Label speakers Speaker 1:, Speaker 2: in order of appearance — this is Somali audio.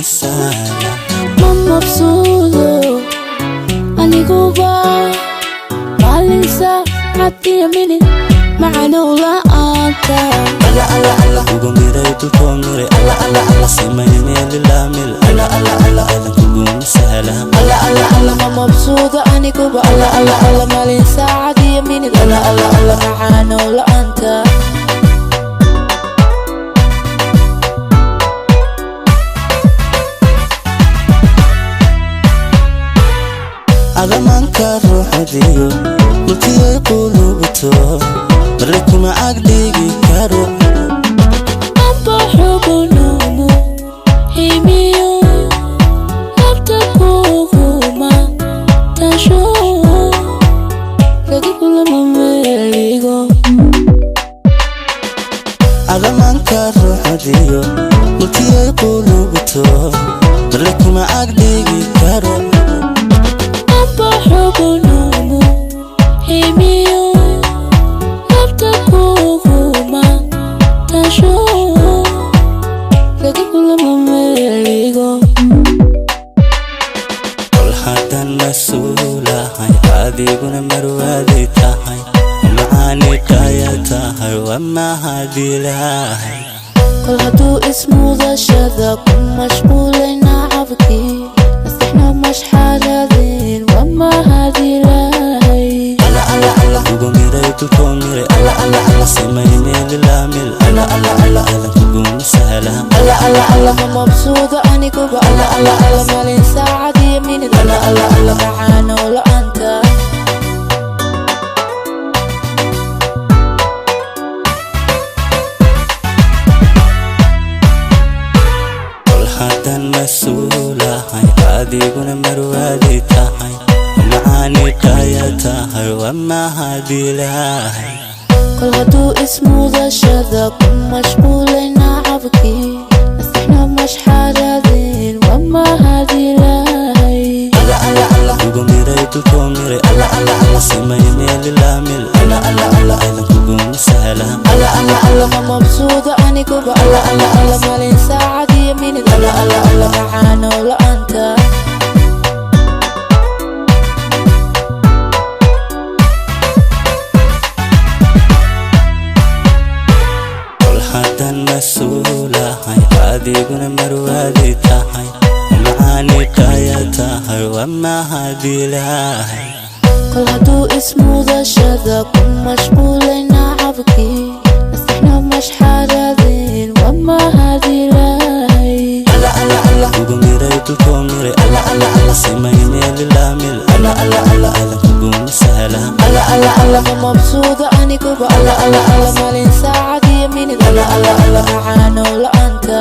Speaker 1: مسالة
Speaker 2: ما مبسوطة aniguba maalinsa hadiya minid macanow la'aanta
Speaker 1: alla alla alla kugu miray dulkoo miray alla alla alla simayne lilaamil alla alla alla adan kugu masala
Speaker 2: alla alla alla ma mabsuuda aniguba alla alla alla maalinsa hadiya minid alla alla alla macanow la'aanta
Speaker 1: أغمانك الروح ديو ملكي قلوبتو بريكم عقليكي كارو
Speaker 2: أبا حب نومو هيميو نبتكوكو ما تشو لكي كل مميليكو
Speaker 1: أغمانك الروح ديو ملكي قلوبتو بريكم عقليكي كارو
Speaker 2: حب نومو هيميو نبتكوكو ما تشو لكي كل مميليكو
Speaker 1: كل حدا مسؤولة هاي عاديقنا مروادي تاهاي ومعاني قايا تاهاي وما هادي لاهاي
Speaker 2: كل هدو اسمو ذا شذا كن مشغولين عبكي نستحنا مش حالذين وما هذه لاهي
Speaker 1: alla alla alla kugu miray dulkoo miray alla alla alla simayne lilaamil alla alla alla adan kugu masala
Speaker 2: alla alla alla ma mabsuuda aniguba alla alla alla maalin saacadiya minid alla alla alla macaanow la'aanta
Speaker 1: hadan mas'uula hay adiguna marwaadi tahay macaani qaya tahay wama hadilahay
Speaker 2: kol haduu ismu ذا شذا كن مشغولين عبكي نستحنا مش حالذين وما هذه لاهي
Speaker 1: alla alla alla kugu miray dulkoo miray alla alla alla simayne lilaamil alla alla alla adan kugu masala
Speaker 2: alla alla alla ma mabsuuda aniguba alla alla alla maalin saacadiya minid alla alla alla macaanow la'aanta
Speaker 1: hadan mas'uula hay adiguna marwaadi tahay macaani qaya tahay wama hadilahay
Speaker 2: kol haduu ismu ذا شذا كن مشغولين عبكي نستحنا مش حالذين وما هذه لاهي
Speaker 1: alla alla alla kugu miray dulkoo miray alla alla alla simayne lilaamil alla alla alla adan kugu masala
Speaker 2: alla alla alla ma mabsuuda aniguba alla alla alla maalin saacadiya minid alla alla alla macaanow la'aanta